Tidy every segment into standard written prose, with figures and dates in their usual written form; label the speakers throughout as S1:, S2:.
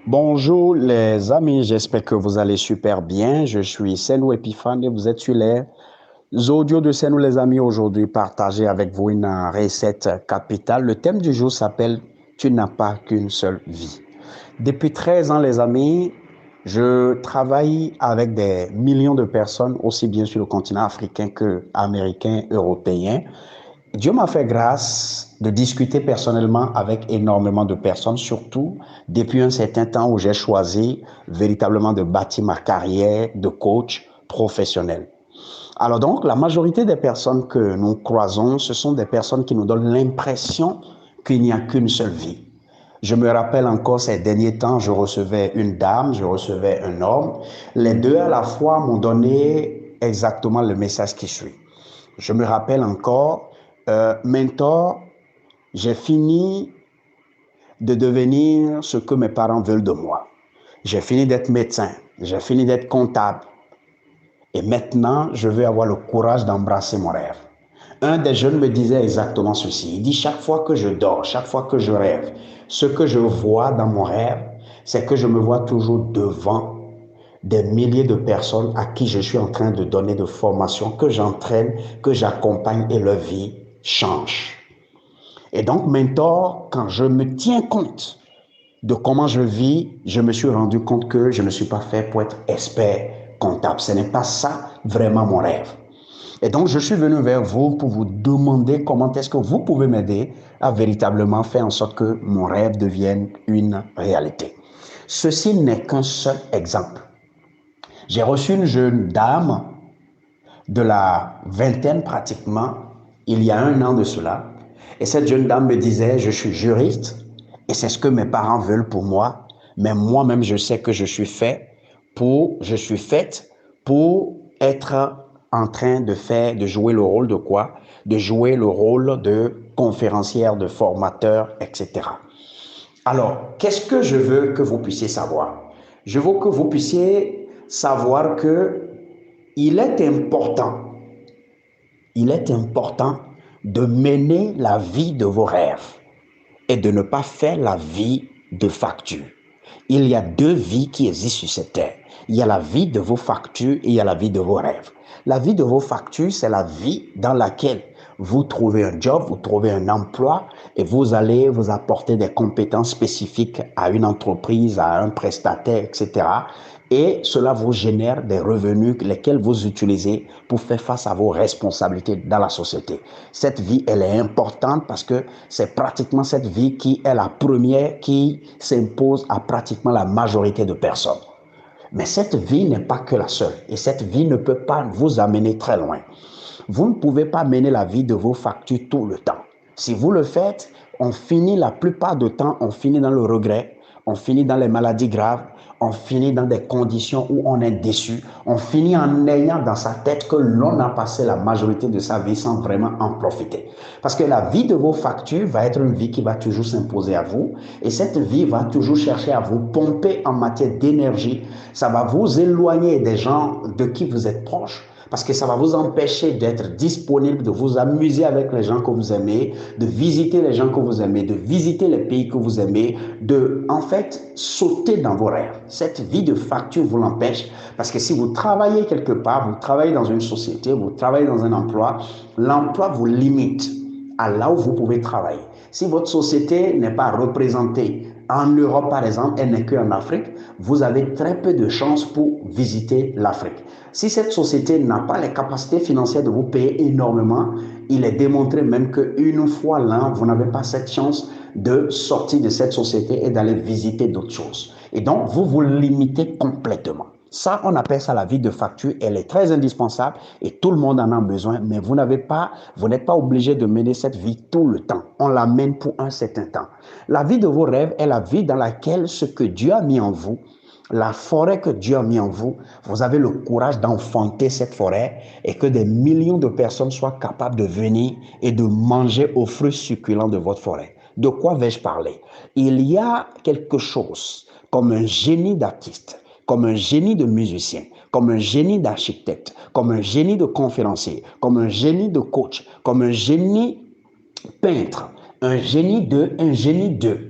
S1: Bonjour les amis, j'espère que vous allez super bien. Je suis Senou Epiphane et vous êtes sur les audios de Senou les amis. Aujourd'hui, partager avec vous une recette capitale. Le thème du jour s'appelle Tu n'as pas qu'une seule vie. Depuis 13 ans les amis, je travaille avec des millions de personnes, aussi bien sur le continent africain que américain, européen. Dieu m'a fait grâce de discuter personnellement avec énormément de personnes, surtout depuis un certain temps où j'ai choisi véritablement de bâtir ma carrière de coach professionnel. Alors donc, la majorité des personnes que nous croisons, ce sont des personnes qui nous donnent l'impression qu'il n'y a qu'une seule vie. Je me rappelle encore ces derniers temps, je recevais une dame, je recevais un homme. Les deux à la fois m'ont donné exactement le message qui suit. Je me rappelle encore, mentor, j'ai fini de devenir ce que mes parents veulent de moi. J'ai fini d'être médecin, j'ai fini d'être comptable. Et maintenant, je veux avoir le courage d'embrasser mon rêve. Un des jeunes me disait exactement ceci. Il dit, chaque fois que je dors, chaque fois que je rêve, ce que je vois dans mon rêve, c'est que je me vois toujours devant des milliers de personnes à qui je suis en train de donner de formations, que j'entraîne, que j'accompagne et leur vie change. Et donc, mentor, quand je me tiens compte de comment je vis, je me suis rendu compte que je ne suis pas fait pour être expert comptable. Ce n'est pas ça vraiment mon rêve. Et donc, je suis venu vers vous pour vous demander comment est-ce que vous pouvez m'aider à véritablement faire en sorte que mon rêve devienne une réalité. Ceci n'est qu'un seul exemple. J'ai reçu une jeune dame de la vingtaine pratiquement, il y a un an de cela. Et cette jeune dame me disait, je suis juriste et c'est ce que mes parents veulent pour moi, mais moi-même je sais que je suis faite pour être en train de jouer le rôle de quoi? De jouer le rôle de conférencière, de formateur, etc. Alors, qu'est-ce que je veux que vous puissiez savoir? Je veux que vous puissiez savoir que il est important il est important de mener la vie de vos rêves et de ne pas faire la vie de facture. Il y a deux vies qui existent sur cette terre. Il y a la vie de vos factures et il y a la vie de vos rêves. La vie de vos factures, c'est la vie dans laquelle vous trouvez un job, vous trouvez un emploi et vous allez vous apporter des compétences spécifiques à une entreprise, à un prestataire, etc. Et cela vous génère des revenus lesquels vous utilisez pour faire face à vos responsabilités dans la société. Cette vie, elle est importante parce que c'est pratiquement cette vie qui est la première qui s'impose à pratiquement la majorité de personnes. Mais cette vie n'est pas que la seule et cette vie ne peut pas vous amener très loin. Vous ne pouvez pas mener la vie de vos factures tout le temps. Si vous le faites, on finit la plupart du temps, on finit dans le regret, on finit dans les maladies graves, on finit dans des conditions où on est déçu, on finit en ayant dans sa tête que l'on a passé la majorité de sa vie sans vraiment en profiter. Parce que la vie de vos factures va être une vie qui va toujours s'imposer à vous et cette vie va toujours chercher à vous pomper en matière d'énergie. Ça va vous éloigner des gens de qui vous êtes proche parce que ça va vous empêcher d'être disponible, de vous amuser avec les gens que vous aimez, de visiter les gens que vous aimez, de visiter les pays que vous aimez, de, en fait, sauter dans vos rêves. Cette vie de facture vous l'empêche parce que si vous travaillez quelque part, vous travaillez dans une société, vous travaillez dans un emploi, l'emploi vous limite à là où vous pouvez travailler. Si votre société n'est pas représentée en Europe, par exemple, elle n'est qu'en Afrique, vous avez très peu de chances pour visiter l'Afrique. Si cette société n'a pas les capacités financières de vous payer énormément, il est démontré même qu'une fois là, vous n'avez pas cette chance de sortir de cette société et d'aller visiter d'autres choses. Et donc, vous vous limitez complètement. Ça, on appelle ça la vie de facture. Elle est très indispensable et tout le monde en a besoin, mais vous n'êtes pas obligé de mener cette vie tout le temps. On la mène pour un certain temps. La vie de vos rêves est la vie dans laquelle ce que Dieu a mis en vous, la forêt que Dieu a mis en vous, vous avez le courage d'enfanter cette forêt et que des millions de personnes soient capables de venir et de manger aux fruits succulents de votre forêt. De quoi vais-je parler? Il y a quelque chose comme un génie d'artiste, comme un génie de musicien, comme un génie d'architecte, comme un génie de conférencier, comme un génie de coach, comme un génie peintre, un génie de.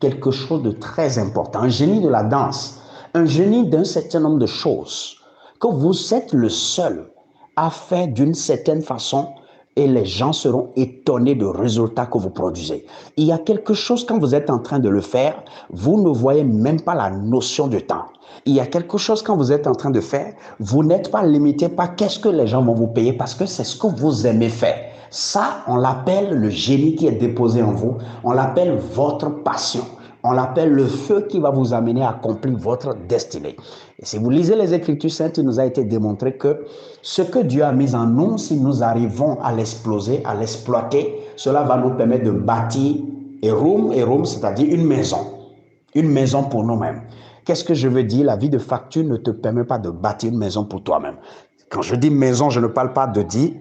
S1: quelque chose de très important, un génie de la danse, un génie d'un certain nombre de choses, que vous êtes le seul à faire d'une certaine façon et les gens seront étonnés du résultat que vous produisez. Il y a quelque chose quand vous êtes en train de le faire, vous ne voyez même pas la notion de temps. Il y a quelque chose quand vous êtes en train de faire, vous n'êtes pas limité par qu'est-ce que les gens vont vous payer parce que c'est ce que vous aimez faire. Ça, on l'appelle le génie qui est déposé en vous. On l'appelle votre passion. On l'appelle le feu qui va vous amener à accomplir votre destinée. Et si vous lisez les Écritures saintes, il nous a été démontré que ce que Dieu a mis en nous, si nous arrivons à l'exploser, à l'exploiter, cela va nous permettre de bâtir Erum, c'est-à-dire une maison pour nous-mêmes. Qu'est-ce que je veux dire? La vie de facture ne te permet pas de bâtir une maison pour toi-même. Quand je dis maison, je ne parle pas de dire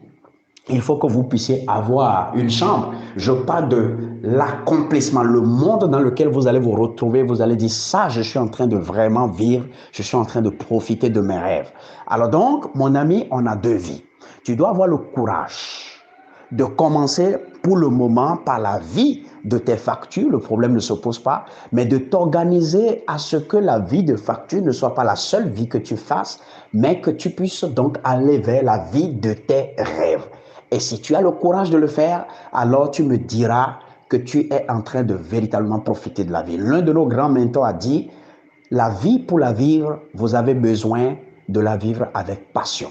S1: il faut que vous puissiez avoir une chambre. Je parle de l'accomplissement, le monde dans lequel vous allez vous retrouver. Vous allez dire, ça, je suis en train de vraiment vivre. Je suis en train de profiter de mes rêves. Alors donc, mon ami, on a deux vies. Tu dois avoir le courage de commencer pour le moment par la vie de tes factures, le problème ne se pose pas, mais de t'organiser à ce que la vie de facture ne soit pas la seule vie que tu fasses, mais que tu puisses donc aller vers la vie de tes rêves. Et si tu as le courage de le faire, alors tu me diras que tu es en train de véritablement profiter de la vie. L'un de nos grands mentors a dit, la vie pour la vivre, vous avez besoin de la vivre avec passion.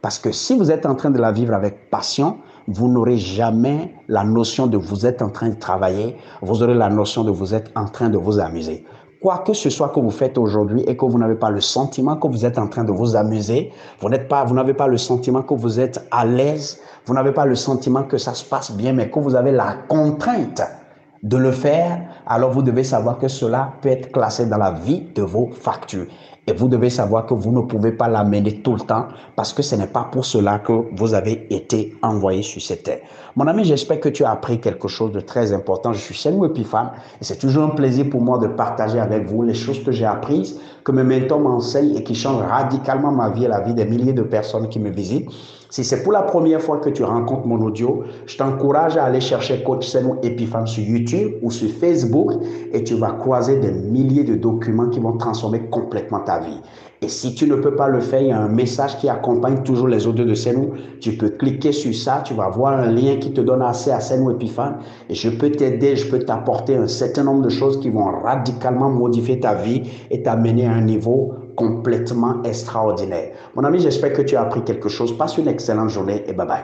S1: Parce que si vous êtes en train de la vivre avec passion, vous n'aurez jamais la notion de vous êtes en train de travailler, vous aurez la notion de vous êtes en train de vous amuser. Quoi que ce soit que vous faites aujourd'hui et que vous n'avez pas le sentiment que vous êtes en train de vous amuser, vous n'avez pas le sentiment que vous êtes à l'aise, vous n'avez pas le sentiment que ça se passe bien, mais que vous avez la contrainte de le faire, alors vous devez savoir que cela peut être classé dans la vie de vos factures. Et vous devez savoir que vous ne pouvez pas l'amener tout le temps parce que ce n'est pas pour cela que vous avez été envoyé sur cette terre. Mon ami, j'espère que tu as appris quelque chose de très important. Je suis Senou Epiphane et c'est toujours un plaisir pour moi de partager avec vous les choses que j'ai apprises, que mes mentors m'enseignent et qui changent radicalement ma vie et la vie des milliers de personnes qui me visitent. Si c'est pour la première fois que tu rencontres mon audio, je t'encourage à aller chercher Coach Senou Epiphane sur YouTube ou sur Facebook et tu vas croiser des milliers de documents qui vont transformer complètement ta vie. Et si tu ne peux pas le faire, il y a un message qui accompagne toujours les audios de Senou. Tu peux cliquer sur ça, tu vas voir un lien qui te donne accès à Senou Epiphane et je peux t'aider, je peux t'apporter un certain nombre de choses qui vont radicalement modifier ta vie et t'amener à un niveau complètement extraordinaire. Mon ami, j'espère que tu as appris quelque chose. Passe une excellente journée et bye bye.